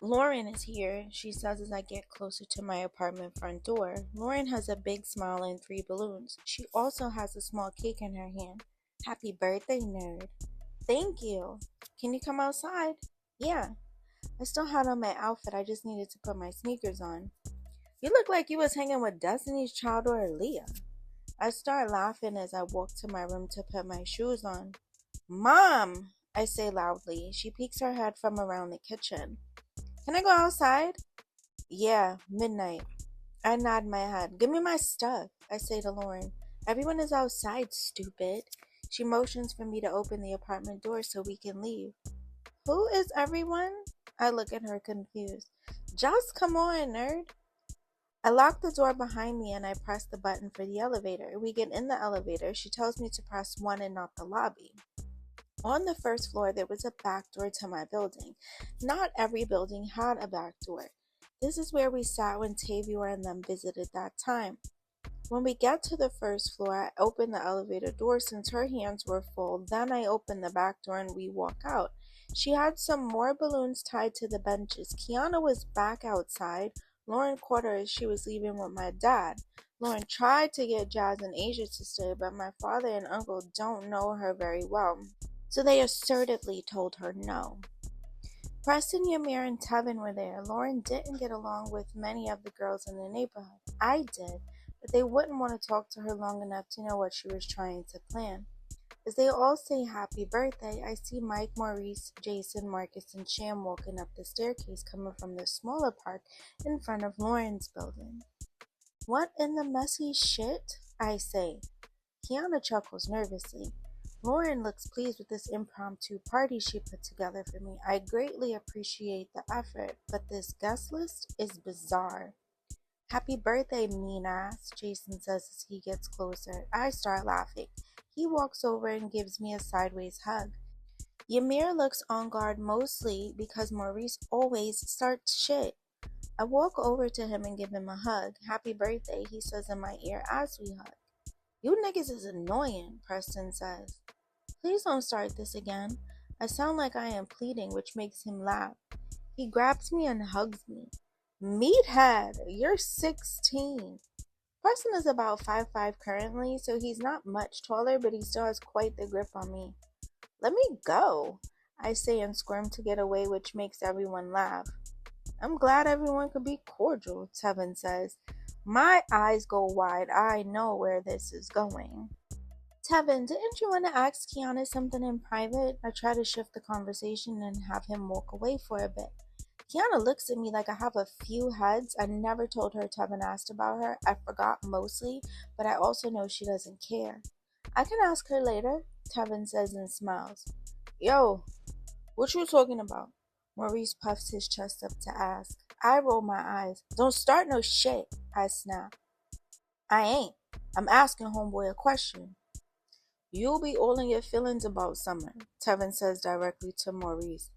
Lauren is here, she says as I get closer to my apartment front door. Lauren has a big smile and three balloons. She also has a small cake in her hand. Happy birthday, nerd. Thank you. Can you come outside? Yeah. I still had on my outfit, I just needed to put my sneakers on. You look like you was hanging with Destiny's Child or Leah. I start laughing as I walk to my room to put my shoes on. Mom, I say loudly. She peeks her head from around the kitchen. Can I go outside? Yeah, midnight. I nod my head. Give me my stuff, I say to Lauren. Everyone is outside, stupid. She motions for me to open the apartment door so we can leave. Who is everyone? I look at her confused. Just come on, nerd. I lock the door behind me and I press the button for the elevator. We get in the elevator. She tells me to press 1 and not the lobby. On the first floor, there was a back door to my building. Not every building had a back door. This is where we sat when Tavia and them visited that time. When we get to the first floor, I open the elevator door since her hands were full. Then I open the back door and we walk out. She had some more balloons tied to the benches. Kiana was back outside. Lauren caught her as she was leaving with my dad. Lauren tried to get Jazz and Asia to stay, but my father and uncle don't know her very well, so they assertively told her no. Preston, Ymir, and Tevin were there. Lauren didn't get along with many of the girls in the neighborhood. I did, but they wouldn't want to talk to her long enough to know what she was trying to plan. As they all say happy birthday, I see Mike, Maurice, Jason, Marcus, and Sham walking up the staircase coming from the smaller park in front of Lauren's building. What in the messy shit? I say. Kiana chuckles nervously. Lauren looks pleased with this impromptu party she put together for me. I greatly appreciate the effort, but this guest list is bizarre. Happy birthday, mean ass, Jason says as he gets closer. I start laughing. He walks over and gives me a sideways hug. Ymir looks on guard mostly because Maurice always starts shit. I walk over to him and give him a hug. Happy birthday, he says in my ear as we hug. You niggas is annoying, Preston says. Please don't start this again. I sound like I am pleading, which makes him laugh. He grabs me and hugs me. Meathead, you're 16. Preston is about 5'5" currently, so he's not much taller, but he still has quite the grip on me. Let me go, I say and squirm to get away, which makes everyone laugh. I'm glad everyone could be cordial, Tevin says. My eyes go wide. I know where this is going. Tevin, didn't you want to ask Kiana something in private? I try to shift the conversation and have him walk away for a bit. Kiana looks at me like I have a few heads. I never told her Tevin asked about her. I forgot mostly, but I also know she doesn't care. I can ask her later, Tevin says and smiles. Yo, what you talking about? Maurice puffs his chest up to ask. I roll my eyes. Don't start no shit, I snap. I ain't. I'm asking homeboy a question. You'll be all in your feelings about Summer, Tevin says directly to Maurice.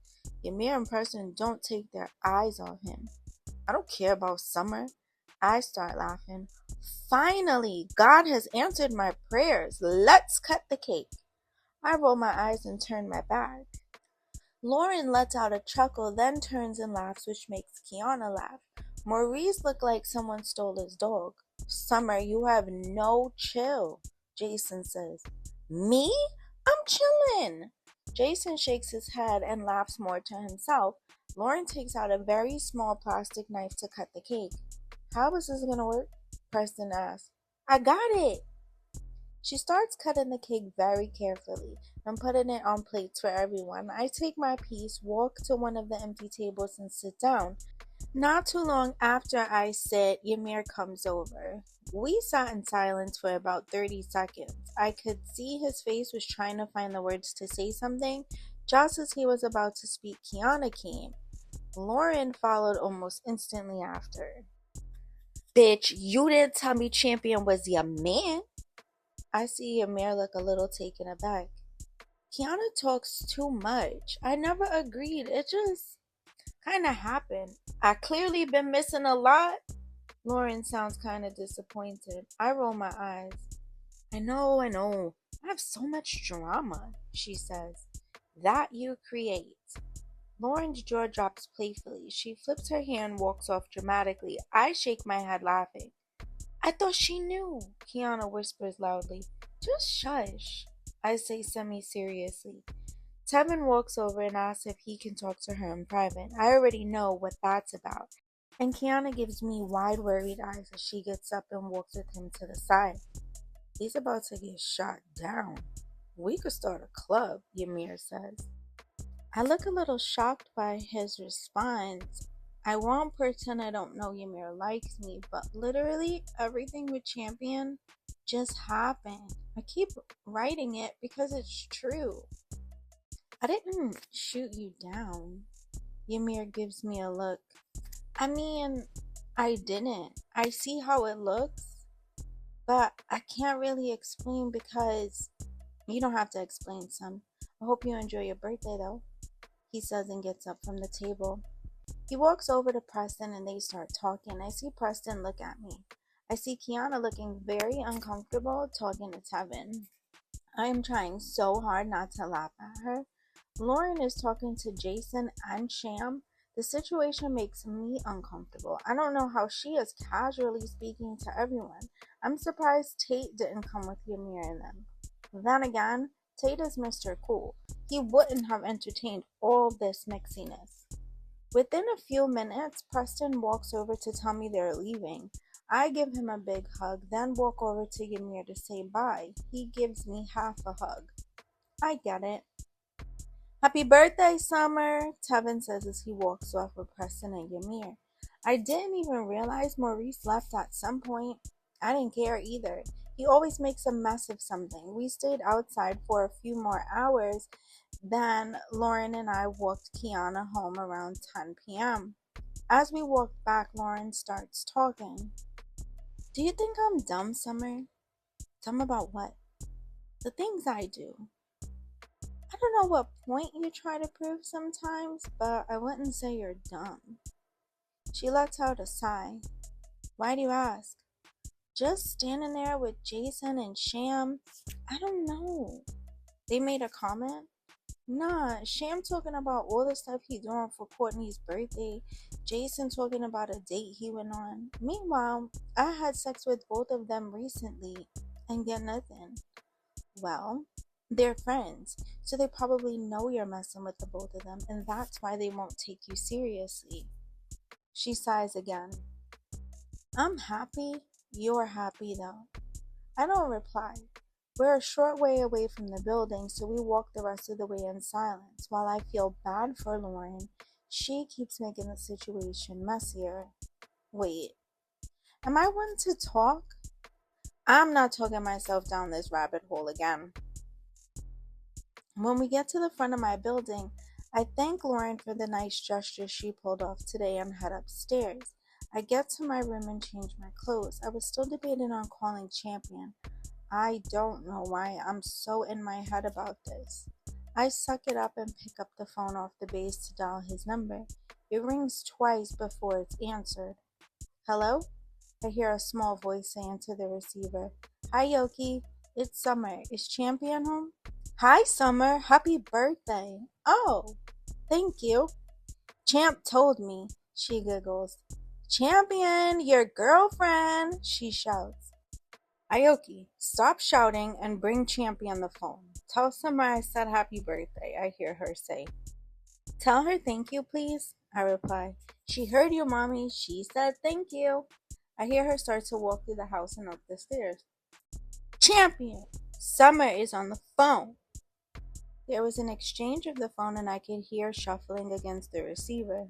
Ymir and Preston don't take their eyes off him. I don't care about Summer. I start laughing. Finally, God has answered my prayers. Let's cut the cake. I roll my eyes and turn my back. Lauren lets out a chuckle, then turns and laughs, which makes Kiana laugh. Maurice looked like someone stole his dog. Summer, you have no chill, Jason says. Me? I'm chillin'. Jason shakes his head and laughs more to himself. Lauren takes out a very small plastic knife to cut the cake. How is this gonna work? Preston asks. I got it. She starts cutting the cake very carefully and putting it on plates for everyone. I take my piece, walk to one of the empty tables, and sit down. Not too long after I sit, Ymir comes over. We sat in silence for about 30 seconds. I could see his face was trying to find the words to say something. Just as he was about to speak, Kiana came. Lauren followed almost instantly after. Bitch, you didn't tell me Champion was your man. I see Ymir look a little taken aback. Kiana talks too much. I never agreed. It just kinda happened. I clearly been missing a lot. Lauren sounds kinda disappointed. I roll my eyes. I know. I have so much drama, she says. That you create. Lauren's jaw drops playfully. She flips her hair and walks off dramatically. I shake my head laughing. I thought she knew, Kiana whispers loudly. Just shush, I say semi-seriously. Tevin walks over and asks if he can talk to her in private. I already know what that's about. And Kiana gives me wide, worried eyes as she gets up and walks with him to the side. He's about to get shot down. We could start a club, Ymir says. I look a little shocked by his response. I won't pretend I don't know Ymir likes me, but literally everything with Champion just happened. I keep writing it because it's true. I didn't shoot you down. Ymir gives me a look. I mean, I didn't. I see how it looks, but I can't really explain because you don't have to explain some. I hope you enjoy your birthday though, he says and gets up from the table. He walks over to Preston and they start talking. I see Preston look at me. I see Kiana looking very uncomfortable talking to Tevin. I am trying so hard not to laugh at her. Lauren is talking to Jason and Sham. The situation makes me uncomfortable. I don't know how she is casually speaking to everyone. I'm surprised Tate didn't come with Ymir and them. Then again, Tate is Mr. Cool. He wouldn't have entertained all this mixiness. Within a few minutes, Preston walks over to tell me they're leaving. I give him a big hug, then walk over to Ymir to say bye. He gives me half a hug. I get it. Happy birthday, Summer, Tevin says as he walks off with Preston and Ymir. I didn't even realize Maurice left at some point. I didn't care either. He always makes a mess of something. We stayed outside for a few more hours. Then Lauren and I walked Kiana home around 10 p.m. As we walked back, Lauren starts talking. Do you think I'm dumb, Summer? Dumb about what? The things I do. I don't know what point you try to prove sometimes, but I wouldn't say you're dumb. She lets out a sigh. Why do you ask? Just standing there with Jason and Sham. I don't know. They made a comment? Nah, Sham talking about all the stuff he doing for Courtney's birthday. Jason talking about a date he went on. Meanwhile, I had sex with both of them recently and get nothing. Well, they're friends, so they probably know you're messing with the both of them, and that's why they won't take you seriously. She sighs again. I'm happy. You're happy, though. I don't reply. We're a short way away from the building, so we walk the rest of the way in silence. While I feel bad for Lauren, she keeps making the situation messier. Wait, am I one to talk? I'm not talking myself down this rabbit hole again. When we get to the front of my building, I thank Lauren for the nice gesture she pulled off today and head upstairs. I get to my room and change my clothes. I was still debating on calling Champion. I don't know why I'm so in my head about this. I suck it up and pick up the phone off the base to dial his number. It rings twice before it's answered. Hello? I hear a small voice say into the receiver. Hi, Yoki. It's Summer. Is Champion home? Hi, Summer. Happy birthday. Oh, thank you. Champ told me, she giggles. Champion, your girlfriend, she shouts. Aoki, stop shouting and bring Champion the phone. Tell Summer I said happy birthday, I hear her say. Tell her thank you, please, I reply. She heard you, Mommy. She said thank you. I hear her start to walk through the house and up the stairs. Champion! Summer is on the phone. There was an exchange of the phone and I could hear shuffling against the receiver.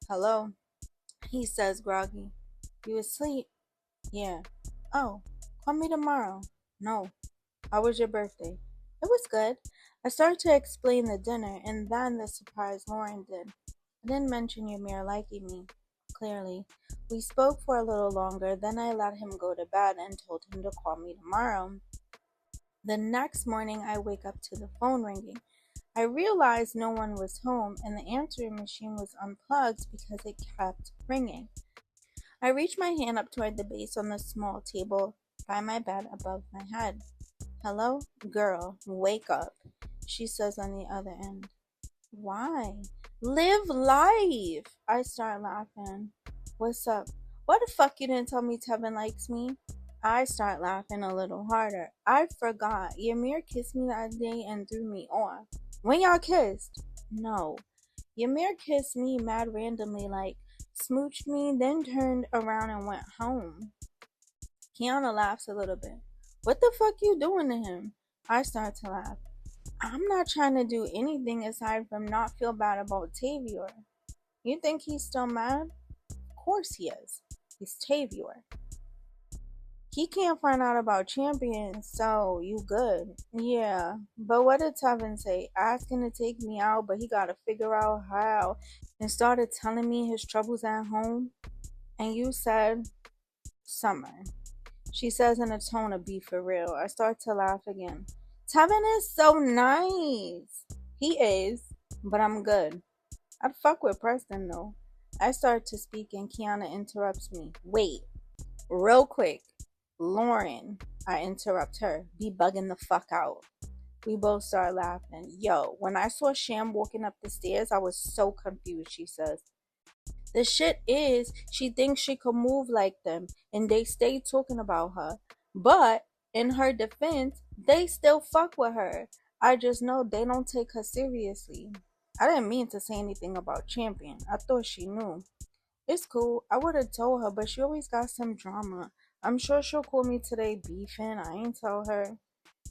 Hello, he says groggy. You asleep? Yeah. Oh, call me tomorrow. No. How was your birthday? It was good. I started to explain the dinner and then the surprise Lauren did. I didn't mention Ymir liking me. Clearly. We spoke for a little longer, then I let him go to bed and told him to call me tomorrow. The next morning, I wake up to the phone ringing. I realized no one was home and the answering machine was unplugged because it kept ringing. I reach my hand up toward the base on the small table by my bed above my head. Hello? Girl, wake up, she says on the other end. Why? Live life. I start laughing. What's up? Why the fuck you didn't tell me Tevin likes me? I start laughing a little harder. I forgot. Ymir kissed me that day and threw me off. When y'all kissed? No. Ymir kissed me mad randomly, like smooched me, then turned around and went home. Kiana laughs a little bit. What the fuck you doing to him? I start to laugh. I'm not trying to do anything aside from not feel bad about Tavior. You think he's still mad? Of course he is. He's Tavior. He can't find out about champions, so you good. Yeah, but what did Tevin say? Asking to take me out, but he gotta figure out how. And started telling me his troubles at home. And you said, Summer. She says in a tone of be for real. I start to laugh again. Tevin is so nice. He is, but I'm good. I'd fuck with Preston though. I start to speak and Kiana interrupts me. Wait, real quick. Lauren, I interrupt her. Be bugging the fuck out. We both start laughing. Yo, when I saw Sham walking up the stairs, I was so confused, she says. The shit is, she thinks she could move like them, and they stay talking about her. But, in her defense, they still fuck with her. I just know they don't take her seriously. I didn't mean to say anything about Champion. I thought she knew. It's cool. I would have told her, but she always got some drama. I'm sure she'll call me today beefing. I ain't tell her.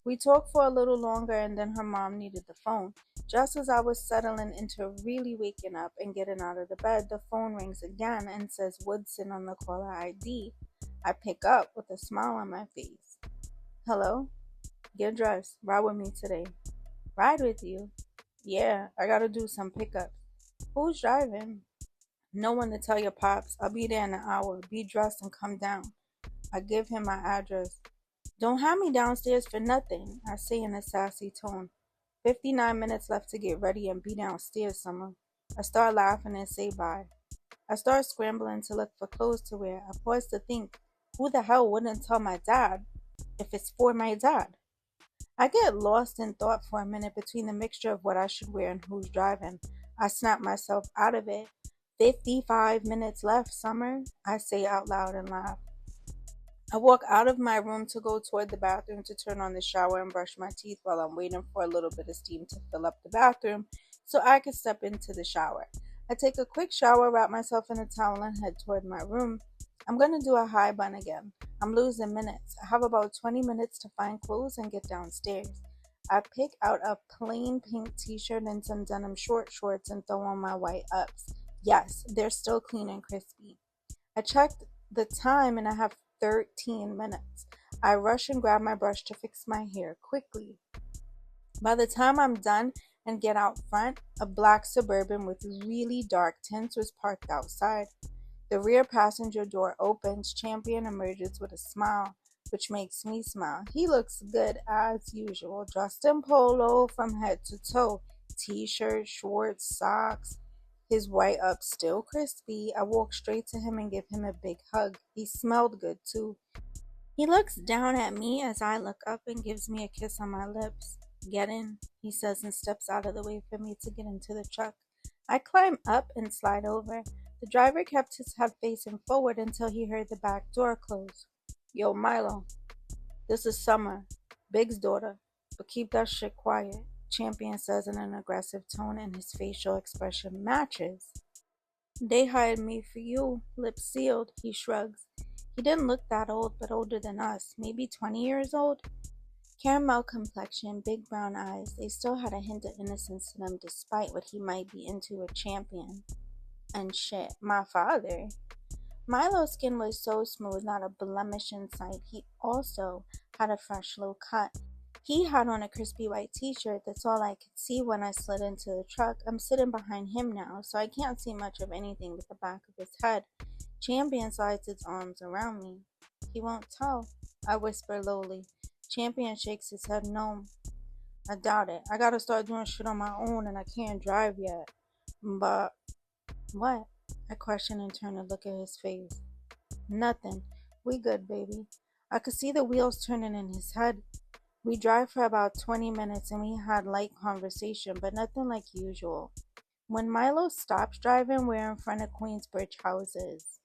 We talked for a little longer and then her mom needed the phone. Just as I was settling into really waking up and getting out of the bed, the phone rings again and says Woodson on the caller ID. I pick up with a smile on my face. Hello? Get dressed. Ride with me today. Ride with you? Yeah, I gotta do some pickups. Who's driving? No one to tell your pops. I'll be there in an hour. Be dressed and come down. I give him my address. Don't have me downstairs for nothing, I say in a sassy tone. 59 minutes left to get ready and be downstairs, Summer. I start laughing and say bye. I start scrambling to look for clothes to wear. I pause to think, who the hell wouldn't tell my dad if it's for my dad? I get lost in thought for a minute between the mixture of what I should wear and who's driving. I snap myself out of it. 55 minutes left, Summer, I say out loud and laugh. I walk out of my room to go toward the bathroom to turn on the shower and brush my teeth while I'm waiting for a little bit of steam to fill up the bathroom so I can step into the shower. I take a quick shower, wrap myself in a towel, and head toward my room. I'm going to do a high bun again. I'm losing minutes. I have about 20 minutes to find clothes and get downstairs. I pick out a plain pink t-shirt and some denim short shorts and throw on my white ups. Yes, they're still clean and crispy. I checked the time and I have 13 minutes. I rush and grab my brush to fix my hair quickly. By the time I'm done and get out front, a black Suburban with really dark tints was parked outside. The rear passenger door opens. Champion emerges with a smile, which makes me smile. He looks good as usual, dressed in polo from head to toe, t-shirt, shorts, socks. His white up still crispy. I walk straight to him and give him a big hug. He smelled good too. He looks down at me as I look up and gives me a kiss on my lips. Get in, he says and steps out of the way for me to get into the truck. I climb up and slide over. The driver kept his head facing forward until he heard the back door close. Yo, Milo, this is Summer, Big's daughter, but keep that shit quiet, Champion says in an aggressive tone, and his facial expression matches. They hired me for you, lips sealed, he shrugs. He didn't look that old, but older than us, maybe 20 years old. Caramel complexion, big brown eyes, they still had a hint of innocence to them despite what he might be into with Champion. And shit, my father. Milo's skin was so smooth, not a blemish in sight. He also had a fresh low cut. He had on a crispy white t-shirt. That's all I could see when I slid into the truck. I'm sitting behind him now, so I can't see much of anything but the back of his head. Champion slides his arms around me. He won't tell, I whisper lowly. Champion shakes his head no. I doubt it. I gotta start doing shit on my own and I can't drive yet. But what? I question and turn to look at his face. Nothing. We good, baby. I could see the wheels turning in his head. We drive for about 20 minutes and we had light conversation, but nothing like usual. When Milo stops driving, we're in front of Queensbridge houses.